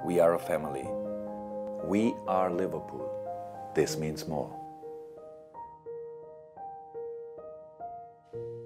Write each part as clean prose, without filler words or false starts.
We are a family. We are Liverpool. This means more.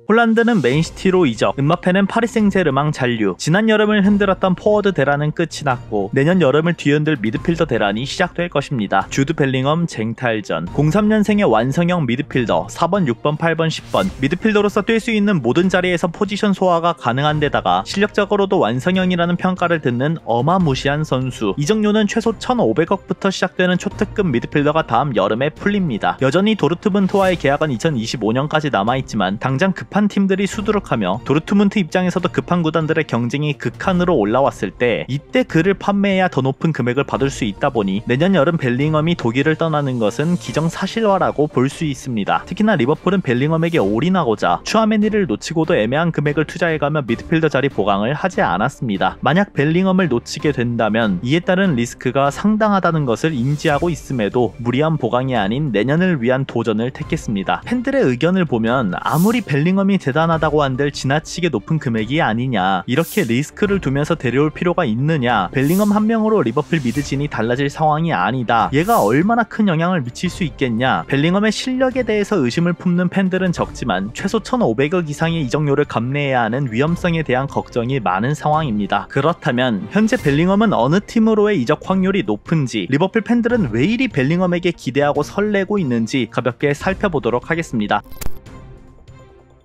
홀란드는 맨시티로 이적, 음바페는 파리 생제르맹 잔류. 지난 여름을 흔들었던 포워드 대란은 끝이 났고 내년 여름을 뒤흔들 미드필더 대란이 시작될 것입니다. 주드 벨링엄 쟁탈전. 03년생의 완성형 미드필더 4번, 6번, 8번, 10번. 미드필더로서 뛸 수 있는 모든 자리에서 포지션 소화가 가능한 데다가 실력적으로도 완성형이라는 평가를 듣는 어마무시한 선수. 이적료는 최소 1,500억부터 시작되는 초특급 미드필더가 다음 여름에 풀립니다. 여전히 도르트문트와의 계약은 2025년까지 남아있지만 당장 급한 팀들이 수두룩하며 도르트문트 입장에서도 급한 구단들의 경쟁이 극한으로 올라왔을 때 이때 그를 판매해야 더 높은 금액을 받을 수 있다 보니 내년 여름 벨링엄이 독일을 떠나는 것은 기정사실화라고 볼 수 있습니다. 특히나 리버풀은 벨링엄에게 올인하고자 추아메니를 놓치고도 애매한 금액을 투자해가며 미드필더 자리 보강을 하지 않았습니다. 만약 벨링엄을 놓치게 된다면 이에 따른 리스크가 상당하다는 것을 인지하고 있음에도 무리한 보강이 아닌 내년을 위한 도전을 택했습니다. 팬들의 의견을 보면 아무리 벨링엄이 대단하다고 한들 지나치게 높은 금액이 아니냐, 이렇게 리스크를 두면서 데려올 필요가 있느냐, 벨링엄 한 명으로 리버풀 미드진이 달라질 상황이 아니다, 얘가 얼마나 큰 영향을 미칠 수 있겠냐, 벨링엄의 실력에 대해서 의심을 품는 팬들은 적지만 최소 1,500억 이상의 이적료를 감내해야 하는 위험성에 대한 걱정이 많은 상황입니다. 그렇다면 현재 벨링엄은 어느 팀으로의 이적 확률이 높은지, 리버풀 팬들은 왜 이리 벨링엄에게 기대하고 설레고 있는지 가볍게 살펴보도록 하겠습니다.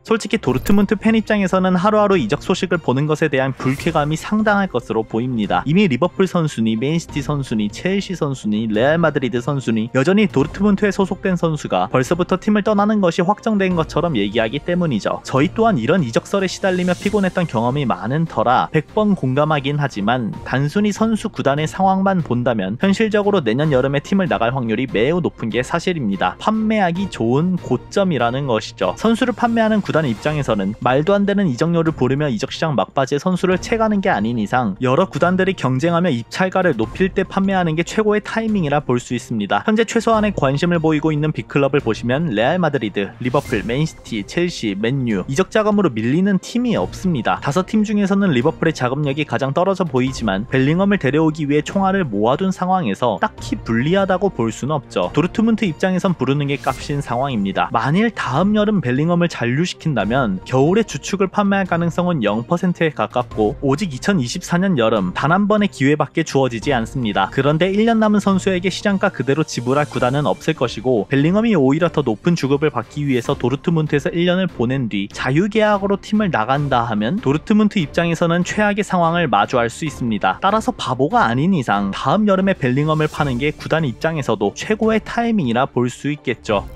솔직히 도르트문트 팬 입장에서는 하루하루 이적 소식을 보는 것에 대한 불쾌감이 상당할 것으로 보입니다. 이미 리버풀 선수니 맨시티 선수니 첼시 선수니 레알 마드리드 선수니 여전히 도르트문트에 소속된 선수가 벌써부터 팀을 떠나는 것이 확정된 것처럼 얘기하기 때문이죠. 저희 또한 이런 이적설에 시달리며 피곤했던 경험이 많은 터라 100번 공감하긴 하지만 단순히 선수 구단의 상황만 본다면 현실적으로 내년 여름에 팀을 나갈 확률이 매우 높은 게 사실입니다. 판매하기 좋은 고점이라는 것이죠. 선수를 판매하는 구단 입장에서는 말도 안 되는 이적료를 부르며 이적시장 막바지에 선수를 채가는 게 아닌 이상 여러 구단들이 경쟁하며 입찰가를 높일 때 판매하는 게 최고의 타이밍이라 볼 수 있습니다. 현재 최소한의 관심을 보이고 있는 빅클럽을 보시면 레알 마드리드, 리버풀, 맨시티, 첼시, 맨유, 이적 자금으로 밀리는 팀이 없습니다. 5팀 중에서는 리버풀의 자금력이 가장 떨어져 보이지만 벨링엄을 데려오기 위해 총알을 모아둔 상황에서 딱히 불리하다고 볼 수는 없죠. 도르트문트 입장에선 부르는 게 값인 상황입니다. 만일 다음 여름 벨링엄을 잔류시킨 다면 겨울에 주축을 판매할 가능성은 0%에 가깝고 오직 2024년 여름 단 한 번의 기회밖에 주어지지 않습니다. 그런데 1년 남은 선수에게 시장가 그대로 지불할 구단은 없을 것이고 벨링엄이 오히려 더 높은 주급을 받기 위해서 도르트문트에서 1년을 보낸 뒤 자유계약으로 팀을 나간다 하면 도르트문트 입장에서는 최악의 상황을 마주할 수 있습니다. 따라서 바보가 아닌 이상 다음 여름에 벨링엄을 파는 게 구단 입장에서도 최고의 타이밍이라 볼 수 있겠죠.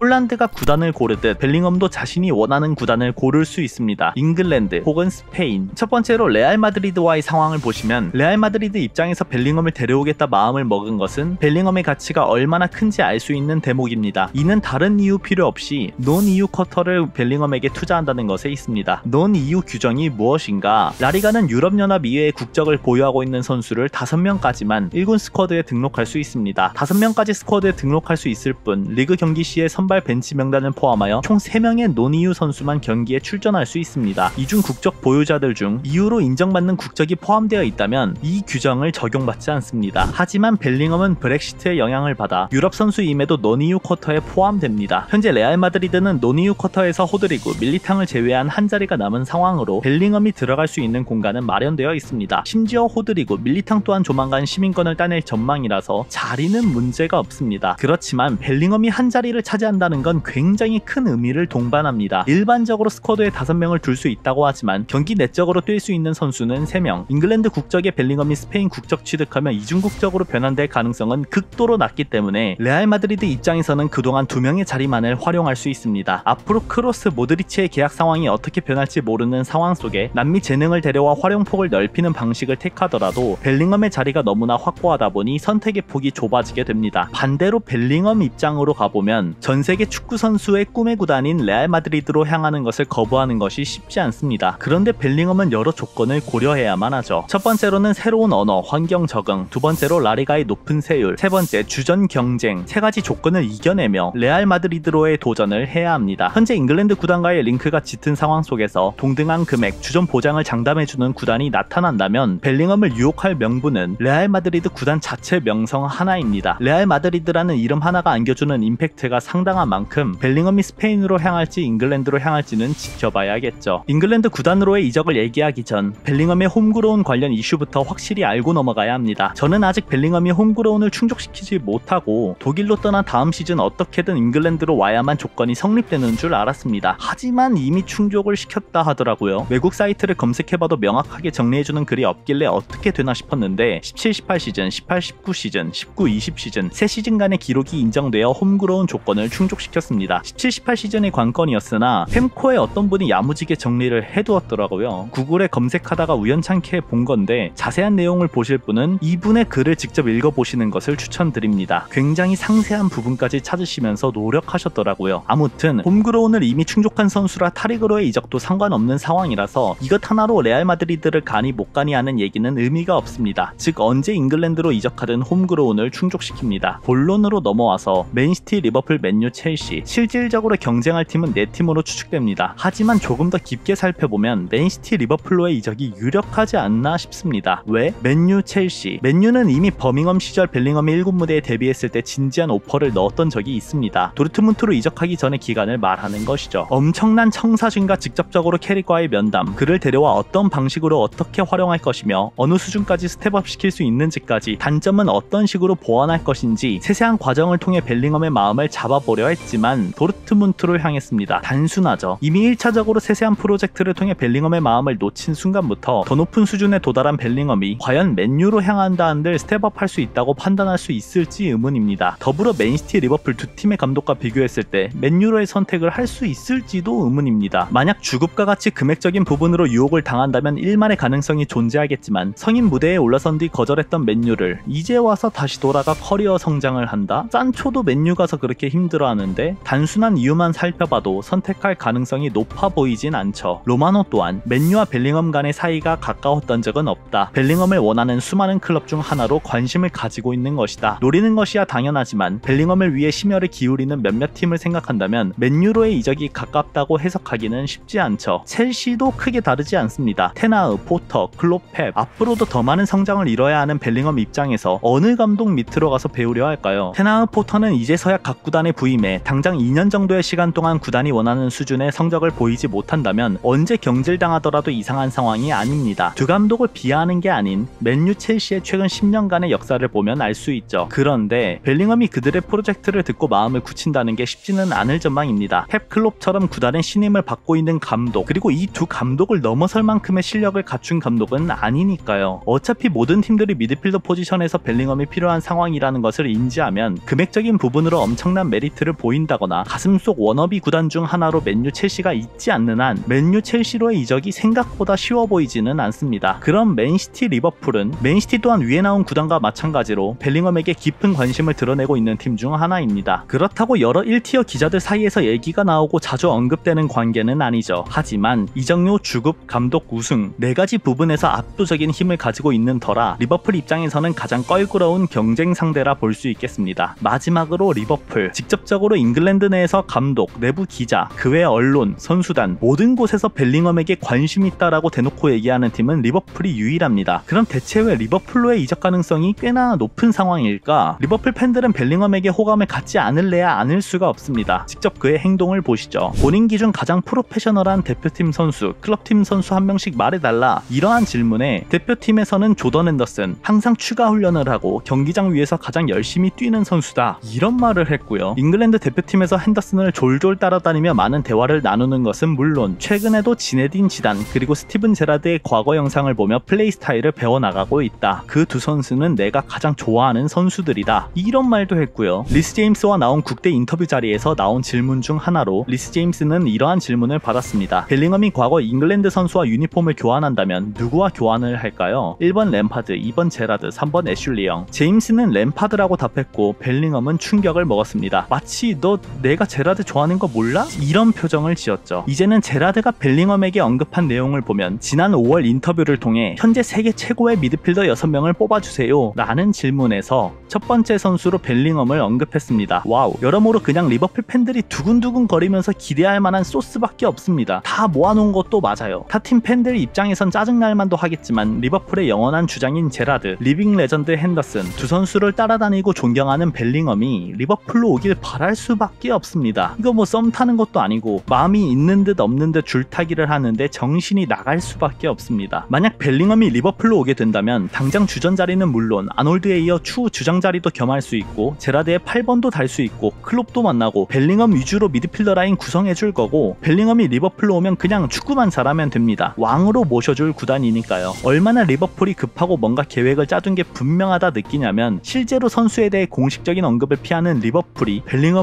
홀란드가 구단을 고르듯 벨링엄도 자신이 원하는 구단을 고를 수 있습니다. 잉글랜드 혹은 스페인. 첫 번째로 레알 마드리드와의 상황을 보시면 레알 마드리드 입장에서 벨링엄을 데려오겠다 마음을 먹은 것은 벨링엄의 가치가 얼마나 큰지 알 수 있는 대목입니다. 이는 다른 이유 필요 없이 논 EU 쿼터를 벨링엄에게 투자한다는 것에 있습니다. 논 EU 규정이 무엇인가? 라리가는 유럽연합 이외의 국적을 보유하고 있는 선수를 5명까지만 1군 스쿼드에 등록할 수 있습니다. 5명까지 스쿼드에 등록할 수 있을 뿐 리그 경기 시에 선발 벤치 명단을 포함하여 총 3명의 논-EU 선수만 경기에 출전할 수 있습니다. 이중 국적 보유자들 중 EU로 인정받는 국적이 포함되어 있다면 이 규정을 적용받지 않습니다. 하지만 벨링엄은 브렉시트의 영향을 받아 유럽 선수임에도 논-EU 쿼터에 포함됩니다. 현재 레알 마드리드는 논-EU 쿼터에서 호드리구, 밀리탕을 제외한 한 자리가 남은 상황으로 벨링엄이 들어갈 수 있는 공간은 마련되어 있습니다. 심지어 호드리구, 밀리탕 또한 조만간 시민권을 따낼 전망이라서 자리는 문제가 없습니다. 그렇지만 벨링엄이 한 자리를 차지한다는 건 굉장히 큰 의미를 동반합니다. 일반적으로 스쿼드에 5명을 둘 수 있다고 하지만 경기 내적으로 뛸 수 있는 선수는 3명. 잉글랜드 국적의 벨링엄이 스페인 국적 취득하며 이중 국적으로 변환될 가능성은 극도로 낮기 때문에 레알 마드리드 입장에서는 그동안 2명의 자리만을 활용할 수 있습니다. 앞으로 크로스, 모드리치의 계약 상황이 어떻게 변할지 모르는 상황 속에 남미 재능을 데려와 활용폭을 넓히는 방식을 택하더라도 벨링엄의 자리가 너무나 확고하다 보니 선택의 폭이 좁아지게 됩니다. 반대로 벨링엄 입장으로 가보면 전세 세계 축구 선수의 꿈의 구단인 레알 마드리드로 향하는 것을 거부하는 것이 쉽지 않습니다. 그런데 벨링엄은 여러 조건을 고려해야만 하죠. 첫 번째로는 새로운 언어, 환경 적응, 두 번째로 라리가의 높은 세율, 세 번째 주전 경쟁, 세 가지 조건을 이겨내며 레알 마드리드로의 도전을 해야 합니다. 현재 잉글랜드 구단과의 링크가 짙은 상황 속에서 동등한 금액, 주전 보장을 장담해주는 구단이 나타난다면 벨링엄을 유혹할 명분은 레알 마드리드 구단 자체 명성 하나입니다. 레알 마드리드라는 이름 하나가 안겨주는 임팩트가 상당한 만큼 벨링엄이 스페인으로 향할지 잉글랜드로 향할지는 지켜봐야겠죠. 잉글랜드 구단으로의 이적을 얘기하기 전 벨링엄의 홈그로운 관련 이슈부터 확실히 알고 넘어가야 합니다. 저는 아직 벨링엄이 홈그로운을 충족시키지 못하고 독일로 떠난 다음 시즌 어떻게든 잉글랜드로 와야만 조건이 성립되는 줄 알았습니다. 하지만 이미 충족을 시켰다 하더라고요. 외국 사이트를 검색해봐도 명확하게 정리해주는 글이 없길래 어떻게 되나 싶었는데 17-18 시즌, 18-19 시즌, 19-20 시즌 3시즌간의 기록이 인정되어 홈그로운 조건을 충족시켰습니다. 17-18 시즌의 관건이었으나 펜코의 어떤 분이 야무지게 정리를 해두었더라고요. 구글에 검색하다가 우연찮게 본 건데 자세한 내용을 보실 분은 이분의 글을 직접 읽어보시는 것을 추천드립니다. 굉장히 상세한 부분까지 찾으시면서 노력하셨더라고요. 아무튼 홈그로운을 이미 충족한 선수라 타리그로의 이적도 상관없는 상황이라서 이것 하나로 레알 마드리드를 가니 못 가니 하는 얘기는 의미가 없습니다. 즉 언제 잉글랜드로 이적하든 홈그로운을 충족시킵니다. 본론으로 넘어와서 맨시티, 리버풀, 맨유, 첼시 실질적으로 경쟁할 팀은 4팀으로 추측됩니다. 하지만 조금 더 깊게 살펴보면 맨시티, 리버풀로의 이적이 유력하지 않나 싶습니다. 왜? 맨유, 첼시. 맨유는 이미 버밍엄 시절 벨링엄이 1군 무대에 데뷔했을 때 진지한 오퍼를 넣었던 적이 있습니다. 도르트문트로 이적하기 전의 기간을 말하는 것이죠. 엄청난 청사진과 직접적으로 캐릭과의 면담, 그를 데려와 어떤 방식으로 어떻게 활용할 것이며 어느 수준까지 스텝업 시킬 수 있는지까지, 단점은 어떤 식으로 보완할 것인지 세세한 과정을 통해 벨링엄의 마음을 잡아보려 했지만 도르트문트로 향했습니다. 단순하죠. 이미 1차적으로 세세한 프로젝트를 통해 벨링엄의 마음을 놓친 순간부터 더 높은 수준에 도달한 벨링엄이 과연 맨유로 향한다 한들 스텝업 할 수 있다고 판단할 수 있을지 의문입니다. 더불어 맨시티, 리버풀 두 팀의 감독과 비교했을 때 맨유로의 선택을 할 수 있을지도 의문입니다. 만약 주급과 같이 금액적인 부분으로 유혹을 당한다면 일만의 가능성이 존재하겠지만 성인 무대에 올라선 뒤 거절했던 맨유를 이제 와서 다시 돌아가 커리어 성장을 한다? 산초도 맨유 가서 그렇게 힘들어하는데 단순한 이유만 살펴봐도 선택할 가능성이 높아 보이진 않죠. 로마노 또한 맨유와 벨링엄 간의 사이가 가까웠던 적은 없다. 벨링엄을 원하는 수많은 클럽 중 하나로 관심을 가지고 있는 것이다. 노리는 것이야 당연하지만 벨링엄을 위해 심혈을 기울이는 몇몇 팀을 생각한다면 맨유로의 이적이 가깝다고 해석하기는 쉽지 않죠. 첼시도 크게 다르지 않습니다. 테나흐, 포터, 클롭, 펩, 앞으로도 더 많은 성장을 이뤄야 하는 벨링엄 입장에서 어느 감독 밑으로 가서 배우려 할까요? 테나흐, 포터는 이제서야 각 구단에 부임해 당장 2년 정도의 시간 동안 구단이 원하는 수준의 성적을 보이지 못한다면 언제 경질당하더라도 이상한 상황이 아닙니다. 두 감독을 비하하는 게 아닌 맨유, 첼시의 최근 10년간의 역사를 보면 알 수 있죠. 그런데 벨링엄이 그들의 프로젝트를 듣고 마음을 굳힌다는 게 쉽지는 않을 전망입니다. 펩, 클롭처럼 구단의 신임을 받고 있는 감독, 그리고 이 두 감독을 넘어설 만큼의 실력을 갖춘 감독은 아니니까요. 어차피 모든 팀들이 미드필더 포지션에서 벨링엄이 필요한 상황이라는 것을 인지하면 금액적인 부분으로 엄청난 메리트를 보인다거나 가슴속 워너비 구단 중 하나로 맨유, 첼시가 있지 않는 한 맨유, 첼시로의 이적이 생각보다 쉬워 보이지는 않습니다. 그럼 맨시티, 리버풀은 맨시티 또한 위에 나온 구단과 마찬가지로 벨링엄에게 깊은 관심을 드러내고 있는 팀 중 하나입니다. 그렇다고 여러 1티어 기자들 사이에서 얘기가 나오고 자주 언급되는 관계는 아니죠. 하지만 이적료, 주급, 감독, 우승 4가지 부분에서 압도적인 힘을 가지고 있는 터라 리버풀 입장에서는 가장 껄끄러운 경쟁 상대라 볼 수 있겠습니다. 마지막으로 리버풀, 직접적으로 잉글랜드 내에서 감독, 내부 기자, 그 외 언론, 선수단 모든 곳에서 벨링엄에게 관심 있다라고 대놓고 얘기하는 팀은 리버풀이 유일합니다. 그럼 대체 왜 리버풀로의 이적 가능성이 꽤나 높은 상황일까? 리버풀 팬들은 벨링엄에게 호감을 갖지 않을래야 않을 수가 없습니다. 직접 그의 행동을 보시죠. 본인 기준 가장 프로페셔널한 대표팀 선수, 클럽팀 선수 한 명씩 말해달라, 이러한 질문에 대표팀에서는 조던 앤더슨, 항상 추가 훈련을 하고 경기장 위에서 가장 열심히 뛰는 선수다, 이런 말을 했고요. 잉글랜드 대표팀에서 핸더슨을 졸졸 따라다니며 많은 대화를 나누는 것은 물론 최근에도 지네딘 지단 그리고 스티븐 제라드의 과거 영상을 보며 플레이 스타일을 배워나가고 있다. 그 두 선수는 내가 가장 좋아하는 선수들이다, 이런 말도 했고요. 리스 제임스와 나온 국대 인터뷰 자리에서 나온 질문 중 하나로 리스 제임스는 이러한 질문을 받았습니다. 벨링엄이 과거 잉글랜드 선수와 유니폼을 교환한다면 누구와 교환을 할까요? 1번 램파드, 2번 제라드, 3번 애슐리 영. 제임스는 램파드라고 답했고 벨링엄은 충격을 먹었습니다. 마치 혹시 너 내가 제라드 좋아하는 거 몰라? 이런 표정을 지었죠. 이제는 제라드가 벨링엄에게 언급한 내용을 보면 지난 5월 인터뷰를 통해 현재 세계 최고의 미드필더 6명을 뽑아주세요 라는 질문에서 첫 번째 선수로 벨링엄을 언급했습니다. 와우, 여러모로 그냥 리버풀 팬들이 두근두근 거리면서 기대할 만한 소스밖에 없습니다. 다 모아놓은 것도 맞아요. 타 팀 팬들 입장에선 짜증날 만도 하겠지만 리버풀의 영원한 주장인 제라드, 리빙 레전드 핸더슨, 두 선수를 따라다니고 존경하는 벨링엄이 리버풀로 오길 바랄 수밖에 없습니다. 이거 뭐 썸 타는 것도 아니고 마음이 있는 듯 없는 듯 줄타기를 하는데 정신이 나갈 수밖에 없습니다. 만약 벨링엄이 리버풀로 오게 된다면 당장 주전 자리는 물론 아놀드에 이어 추후 주장 자리도 겸할 수 있고 제라드의 8번도 달 수 있고 클롭도 만나고 벨링엄 위주로 미드필더 라인 구성해줄 거고, 벨링엄이 리버풀로 오면 그냥 축구만 잘하면 됩니다. 왕으로 모셔줄 구단이니까요. 얼마나 리버풀이 급하고 뭔가 계획을 짜둔 게 분명하다 느끼냐면 실제로 선수에 대해 공식적인 언급을 피하는 리버풀이 벨링엄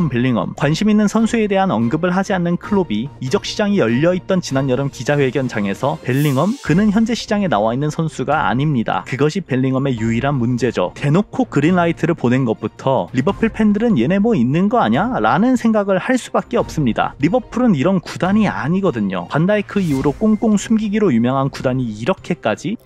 관심 있는 선수에 대한 언급을 하지 않는 클롭이 이적 시장이 열려있던 지난 여름 기자회견장에서 벨링엄 그는 현재 시장에 나와 있는 선수가 아닙니다. 그것이 벨링엄의 유일한 문제죠. 대놓고 그린라이트를 보낸 것부터 리버풀 팬들은 얘네 뭐 있는 거 아냐? 라는 생각을 할 수밖에 없습니다. 리버풀은 이런 구단이 아니거든요. 반다이크 이후로 꽁꽁 숨기기로 유명한 구단이 이렇게까지?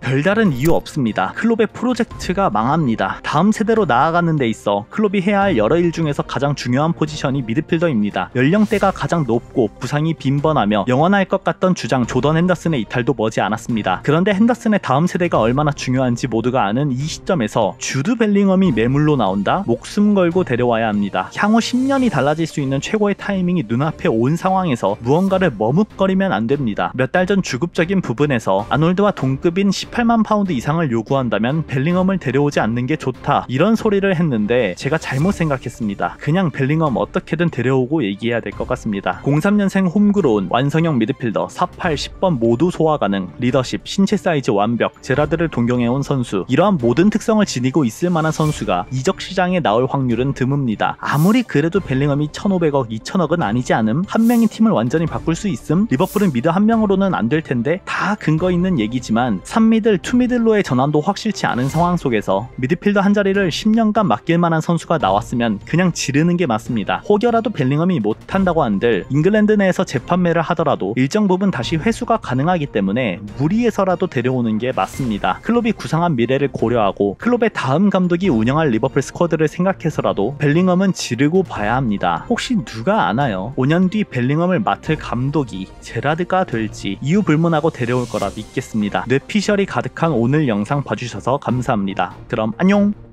별다른 이유 없습니다. 클롭의 프로젝트가 망합니다. 다음 세대로 나아가는 데 있어 클롭이 해야 할 여러 일 중에서 가장 중요한 포지션이 미드필더입니다. 연령대가 가장 높고 부상이 빈번하며 영원할 것 같던 주장 조던 핸더슨의 이탈도 머지 않았습니다. 그런데 핸더슨의 다음 세대가 얼마나 중요한지 모두가 아는 이 시점에서 주드 벨링엄이 매물로 나온다? 목숨 걸고 데려와야 합니다. 향후 10년이 달라질 수 있는 최고의 타이밍이 눈앞에 온 상황에서 무언가를 머뭇거리면 안 됩니다. 몇 달 전 주급적인 부분에서 아놀드와 동급인 18만 파운드 이상을 요구한다면 벨링엄을 데려오지 않는 게 좋다, 이런 소리를 했는데 제가 잘못 생각했습니다. 그냥 벨링엄 어떻게든 데려오고 얘기해야 될 것 같습니다. 03년생 홈그로운 완성형 미드필더, 48, 10번 모두 소화 가능, 리더십, 신체 사이즈 완벽, 제라드를 동경해온 선수, 이러한 모든 특성을 지니고 있을 만한 선수가 이적 시장에 나올 확률은 드뭅니다. 아무리 그래도 벨링엄이 1,500억, 2,000억은 아니지 않음? 한 명이 팀을 완전히 바꿀 수 있음? 리버풀은 미드 한 명으로는 안 될 텐데? 다 근거 있는 얘기지만 3미들, 2미들로의 전환도 확실치 않은 상황 속에서 미드필더 한 자리를 10년간 맡길 만한 선수가 나왔으면 그냥 지르는 게 맞습니다. 혹여라도 벨링엄이 못한다고 한들 잉글랜드 내에서 재판매를 하더라도 일정 부분 다시 회수가 가능하기 때문에 무리해서라도 데려오는 게 맞습니다. 클롭이 구상한 미래를 고려하고 클롭의 다음 감독이 운영할 리버풀 스쿼드를 생각해서라도 벨링엄은 지르고 봐야 합니다. 혹시 누가 아나요? 5년 뒤 벨링엄을 맡을 감독이 제라드가 될지 이유 불문하고 데려올 거라 믿겠습니다. 뇌피셜이 가득한 오늘 영상 봐주셔서 감사합니다. 그럼 안녕!